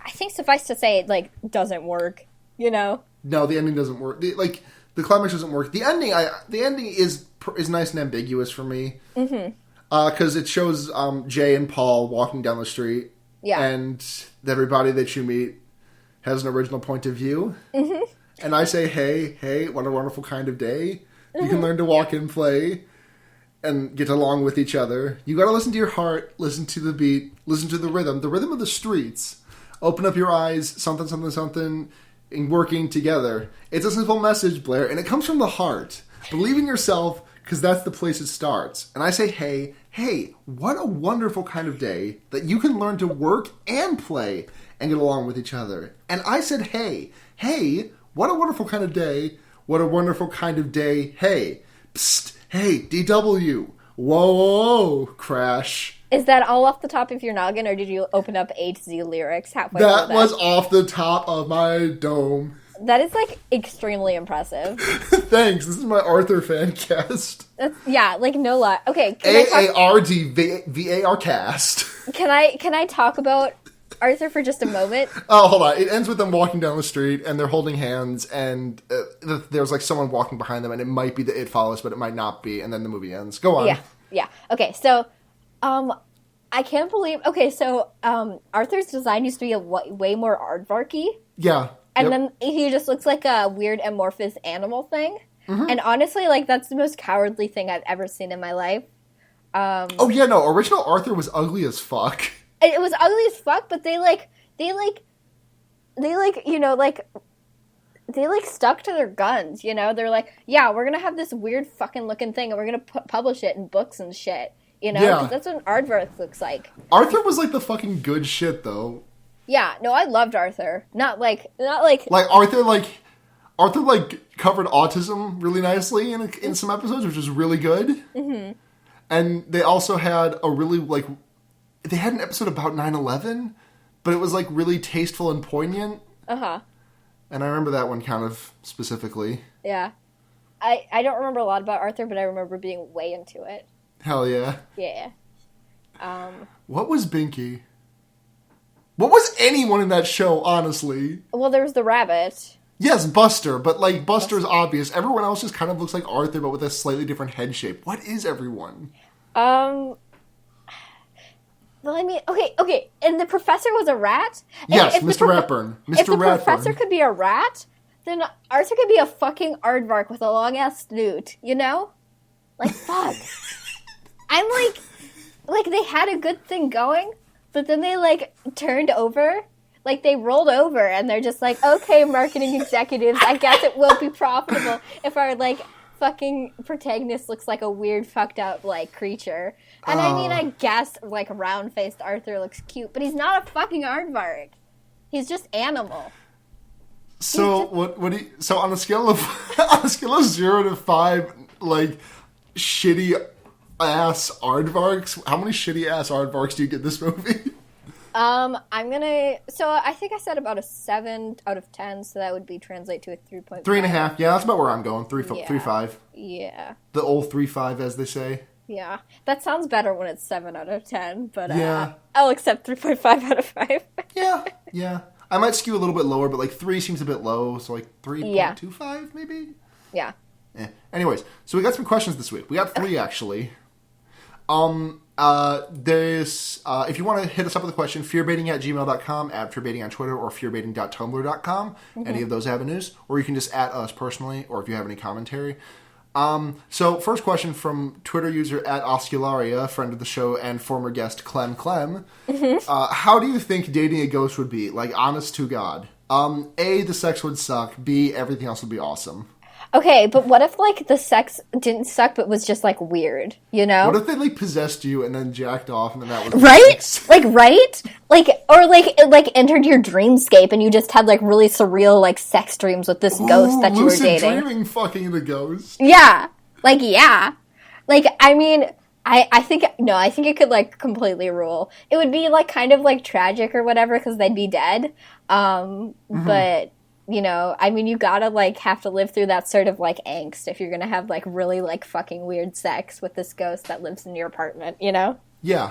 I think suffice to say, it like doesn't work. No, the ending doesn't work. The climax doesn't work. The ending is nice and ambiguous for me. Mm-hmm. Because it shows Jay and Paul walking down the street. Yeah. And everybody that you meet has an original point of view. Mm-hmm. And I say, hey, what a wonderful kind of day. You can learn to walk and play and get along with each other. You gotta listen to your heart, listen to the beat, listen to the rhythm of the streets. Open up your eyes, something, something, something, and working together. It's a simple message, Blair, and it comes from the heart. Believe in yourself, because that's the place it starts. And I say, hey, what a wonderful kind of day that you can learn to work and play and get along with each other. And I said, hey, what a wonderful kind of day. What a wonderful kind of day. Hey, psst, hey, DW. Whoa, Crash. Is that all off the top of your noggin, or did you open up A to Z lyrics halfway through That was off the top of my dome. That is, like, extremely impressive. Thanks. This is my Arthur fan cast. Yeah, like, no lie. Okay, AARDVAR cast. Can I talk about Arthur for just a moment? Oh, hold on. It ends with them walking down the street, and they're holding hands, and there's, like, someone walking behind them, and it might be the It Follows, but it might not be, and then the movie ends. Go on. Yeah. Okay, so, I can't believe... Okay, so, Arthur's design used to be way more aardvarky. Yeah. And then he just looks like a weird amorphous animal thing. Mm-hmm. And honestly, like, that's the most cowardly thing I've ever seen in my life. Original Arthur was ugly as fuck. It was ugly as fuck, but they stuck to their guns, They're like, yeah, we're gonna have this weird fucking looking thing, and we're gonna publish it in books and shit, Because that's what an aardvark looks like. Arthur was, like, the fucking good shit, though. Yeah, no, I loved Arthur. Not like Arthur covered autism really nicely in some episodes, which was really good. Mm-hmm. And they also had they had an episode about 9/11, but it was, like, really tasteful and poignant. Uh-huh. And I remember that one kind of specifically. Yeah. I don't remember a lot about Arthur, but I remember being way into it. Hell yeah. Yeah. What was Binky? What was anyone in that show, honestly? Well, there was the rabbit. Yes, Buster, but like Buster's obvious. Everyone else just kind of looks like Arthur, but with a slightly different head shape. What is everyone? Well, I mean, okay, and the professor was a rat? Yes, Mr. Ratburn. Mr. If the Ratburn. professor could be a rat, then Arthur could be a fucking aardvark with a long-ass snoot, you know? Like, fuck. I'm like, they had a good thing going, but then they, like, turned over. Like, they rolled over, and they're just like, okay, marketing executives, I guess it will be profitable if our, like, fucking protagonist looks like a weird, fucked up, like, creature. And I mean, I guess, like, round-faced Arthur looks cute, but he's not a fucking aardvark. He's just animal. So, so on a scale of, 0 to 5, like, shitty-ass aardvarks, how many shitty-ass aardvarks do you get this movie? So I think I said about a 7 out of 10, so that would translate to a 3.5. 3.5, yeah, that's about where I'm going. 3.5. Yeah. The old 3.5, as they say. Yeah. That sounds better when it's 7 out of 10, but yeah. I'll accept 3.5 out of 5. Yeah. I might skew a little bit lower, but like 3 seems a bit low, so like 3.25 maybe? Yeah. Anyways, so we got some questions this week. We got 3 actually. If you want to hit us up with a question, fearbaiting@gmail.com, @fearbaiting on Twitter, or fearbaiting.tumblr.com, any of those avenues, or you can just @ us personally, or if you have any commentary. So first question from Twitter user @Oscularia, friend of the show and former guest Clem. How do you think dating a ghost would be? Like, honest to God. A, the sex would suck. B, everything else would be awesome. Okay, but what if, like, the sex didn't suck but was just, like, weird, you know? What if they, like, possessed you and then jacked off and then that was... Right? Like, right? Like, or, like, it, like, entered your dreamscape and you just had, like, really surreal, like, sex dreams with this ghost that you were dating. Lucid dreaming fucking the ghost. Yeah. Like, yeah. Like, I mean... I think it could, like, completely rule. It would be, like, kind of, like, tragic or whatever because they'd be dead. But... You know, I mean, you gotta, like, have to live through that sort of, like, angst if you're gonna have, like, really, like, fucking weird sex with this ghost that lives in your apartment, you know? Yeah.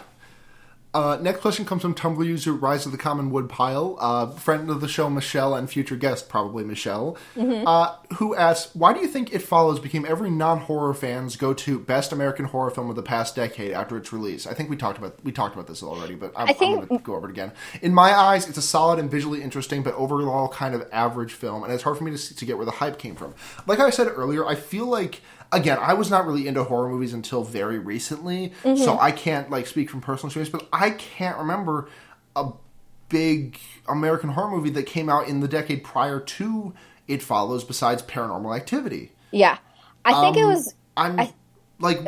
Next question comes from Tumblr user Rise of the Common Woodpile, friend of the show Michelle and future guest probably Michelle, who asks, why do you think It Follows became every non-horror fan's go-to best American horror film of the past decade after its release? I think we talked about this already, but I'm going to go over it again. In my eyes, it's a solid and visually interesting, but overall kind of average film, and it's hard for me to get where the hype came from. Like I said earlier, I feel like, again, I was not really into horror movies until very recently, so I can't, like, speak from personal experience, but I can't remember a big American horror movie that came out in the decade prior to It Follows besides Paranormal Activity. Yeah. I think it was... I'm just going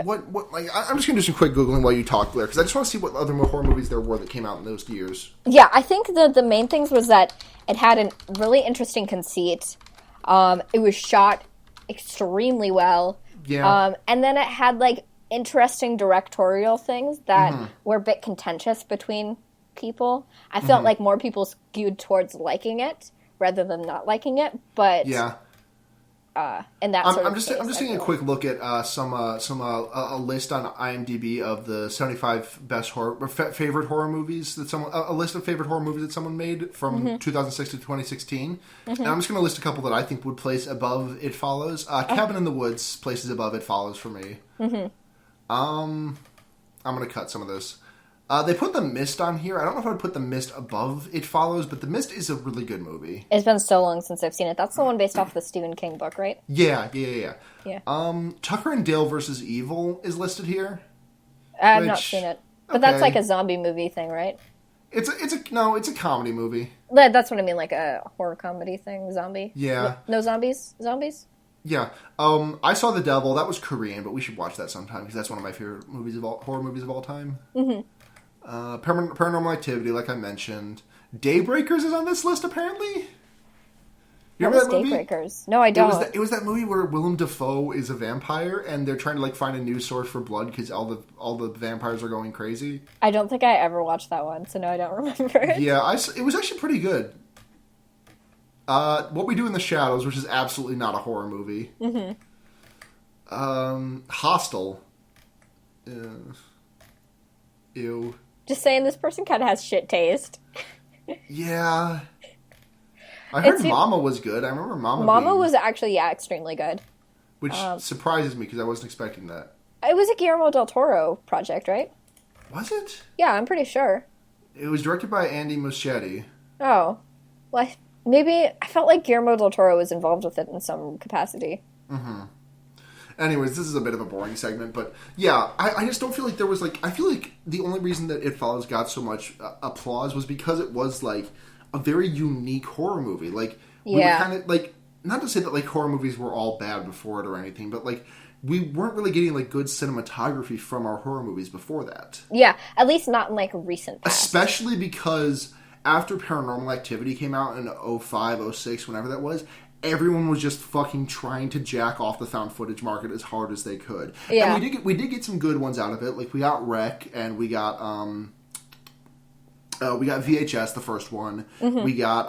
to do some quick Googling while you talk, Blair, because I just want to see what other horror movies there were that came out in those years. Yeah, I think the main things was that it had a really interesting conceit. It was shot extremely well. Yeah. And then it had, like, interesting directorial things that were a bit contentious between people. I felt like more people skewed towards liking it rather than not liking it, but yeah. In that I'm just taking a quick look at a list on IMDb of the 75 best favorite horror movies that a list of favorite horror movies that someone made from 2006 to 2016. And I'm just going to list a couple that I think would place above It Follows. Cabin in the Woods places above It Follows for me. I'm going to cut some of this. They put The Mist on here. I don't know if I would put The Mist above It Follows, but The Mist is a really good movie. It's been so long since I've seen it. That's the one based off the Stephen King book, right? Yeah. Tucker and Dale vs. Evil is listed here. I've not seen it. But that's like a zombie movie thing, right? It's a comedy movie. That's what I mean, like a horror comedy thing, zombie. Yeah. No zombies? Zombies? Yeah. I saw The Devil. That was Korean, but we should watch that sometime because that's one of my favorite horror movies of all time. Paranormal Activity, like I mentioned. Daybreakers is on this list, apparently. You remember that movie? Daybreakers? No, I don't. It was that movie where Willem Dafoe is a vampire, and they're trying to, like, find a new source for blood because all the vampires are going crazy. I don't think I ever watched that one, so no, I don't remember it. Yeah, it was actually pretty good. What We Do in the Shadows, which is absolutely not a horror movie. Hostel. Ew. Just saying, this person kind of has shit taste. Yeah. I heard Mama was good. I remember Mama was actually, extremely good. Which surprises me because I wasn't expecting that. It was a Guillermo del Toro project, right? Was it? Yeah, I'm pretty sure. It was directed by Andy Muschietti. Oh. Well, maybe I felt like Guillermo del Toro was involved with it in some capacity. Mm-hmm. Anyways, this is a bit of a boring segment, but yeah, I just don't feel like there was I feel like the only reason that It Follows got so much applause was because it was a very unique horror movie. We were kind of not to say that horror movies were all bad before it or anything, but we weren't really getting good cinematography from our horror movies before that. Yeah, at least not in recent past. Especially because after Paranormal Activity came out in 05, 06, whenever that was, everyone was just fucking trying to jack off the found footage market as hard as they could. Yeah. And we did get some good ones out of it. We got Wreck, and we got VHS, the first one. Mm-hmm. We got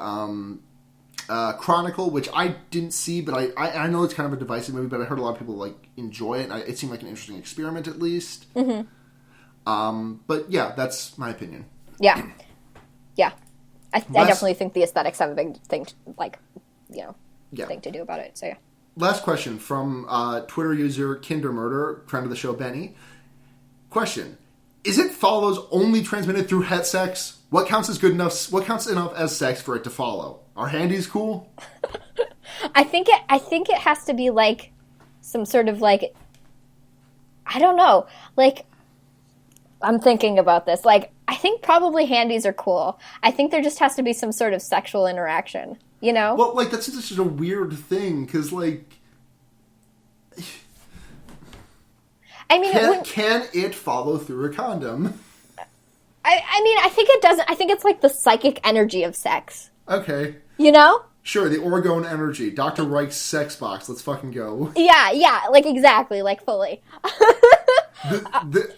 Chronicle, which I didn't see, but I know it's kind of a divisive movie, but I heard a lot of people enjoy it. It seemed like an interesting experiment, at least. Mm-hmm. But yeah, that's my opinion. Yeah. Yeah. I definitely think the aesthetics have a big thing thing to do about it. So yeah. Last question from Twitter user Kindermurder, friend of the show Benny. Question: Is It Follows only transmitted through het sex? What counts as good enough? What counts enough as sex for it to follow? Are handies cool? I think it has to be some sort of I don't know. I'm thinking about this. I think probably handies are cool. I think there just has to be some sort of sexual interaction. You know? Well, that's just a weird thing, because, I mean... Can it follow through a condom? I mean, I think it doesn't. I think it's the psychic energy of sex. Okay. You know? Sure, the orgone energy. Dr. Reich's sex box. Let's fucking go. Yeah, exactly, fully.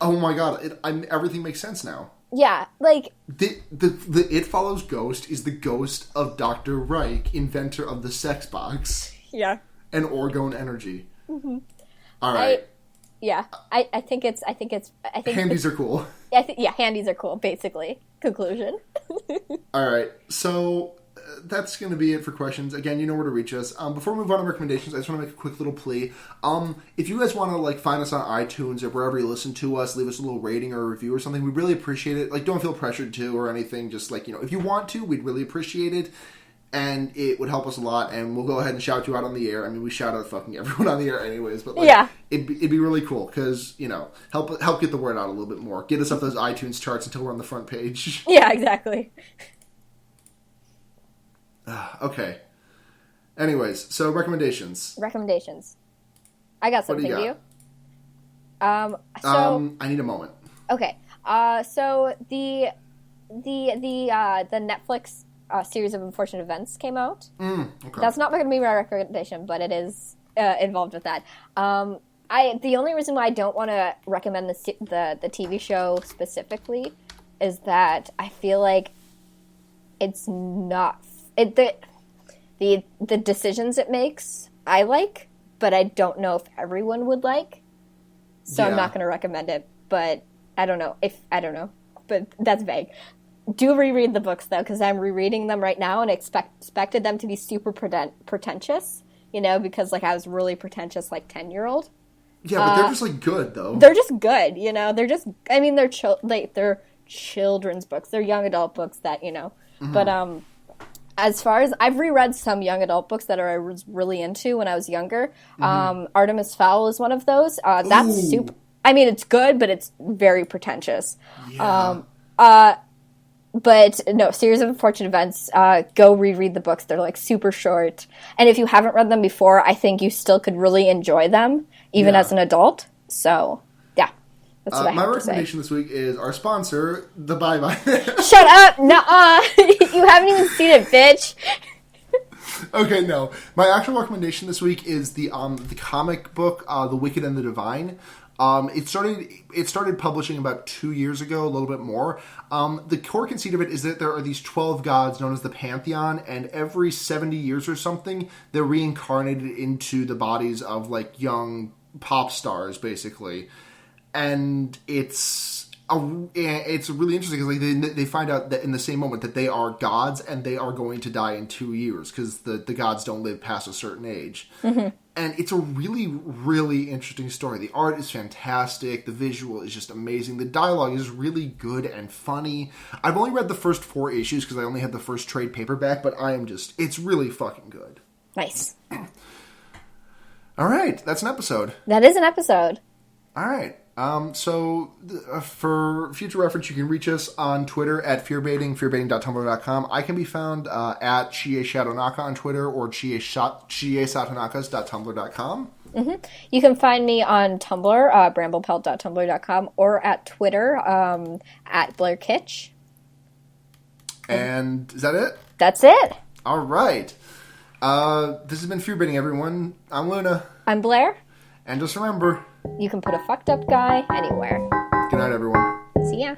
Oh my god, everything makes sense now. Yeah, The It Follows ghost is the ghost of Dr. Reich, inventor of the sex box. Yeah. And orgone energy. Mm-hmm. All right. I think handies are cool. Handies are cool, basically. Conclusion. All right, so that's going to be it for questions. Again, you know where to reach us. Before we move on to recommendations, I just want to make a quick little plea. If you guys want to find us on iTunes or wherever you listen to us, leave us a little rating or a review or something. We really appreciate it. Don't feel pressured to or anything. Just if you want to, we'd really appreciate it. And it would help us a lot, and we'll go ahead and shout you out on the air. I mean, we shout out fucking everyone on the air anyways, but it'd be really cool, because, help get the word out a little bit more. Get us up those iTunes charts until we're on the front page. Yeah, exactly. Okay. Anyways, so recommendations. I got something to you. I need a moment. Okay. So the Netflix series of unfortunate events came out. Okay. That's not going to be my recommendation, but it is involved with that. The only reason why I don't want to recommend the TV show specifically is that I feel like it's not the decisions it makes I like, but I don't know if everyone would like. So I'm not going to recommend it. But I don't know, but that's vague. Do reread the books, though, because I'm rereading them right now and expected them to be super pretentious, because, I was really pretentious, 10-year-old. Yeah, but they're just, good, though. They're just good, They're just, they're children's books. They're young adult books that, Mm-hmm. But, as far as, I've reread some young adult books that I was really into when I was younger. Mm-hmm. Artemis Fowl is one of those. That's super, it's good, but it's very pretentious. Yeah. But no, Series of Unfortunate Events, go reread the books. They're super short. And if you haven't read them before, I think you still could really enjoy them, even as an adult. So, yeah. That's what I have to say. My recommendation this week is our sponsor, The Bye Bye Man. Shut up! Nuh-uh! You haven't even seen it, bitch! Okay, no. My actual recommendation this week is the comic book, The Wicked and the Divine. It started publishing about 2 years ago, a little bit more. The core conceit of it is that there are these 12 gods known as the Pantheon, and every 70 years or something, they're reincarnated into the bodies of young pop stars, basically. And it's it's really interesting because like they find out that in the same moment that they are gods and they are going to die in 2 years because the gods don't live past a certain age. Mm-hmm. And it's a really, really interesting story. The art is fantastic. The visual is just amazing. The dialogue is really good and funny. I've only read the first 4 issues because I only had the first trade paperback, but it's really fucking good. Nice. All right. That's an episode. That is an episode. All right. For future reference, you can reach us on Twitter at fearbaiting, fearbaiting.tumblr.com. I can be found at Chie-Shadonaka on Twitter or chiesatonakas.tumblr.com. Mm-hmm. You can find me on Tumblr, bramblepelt.tumblr.com, or at Twitter, at Blair Kitsch. And is that it? That's it. All right. This has been Fear Baiting, everyone. I'm Luna. I'm Blair. And just remember, you can put a fucked up guy anywhere. Good night, everyone. See ya.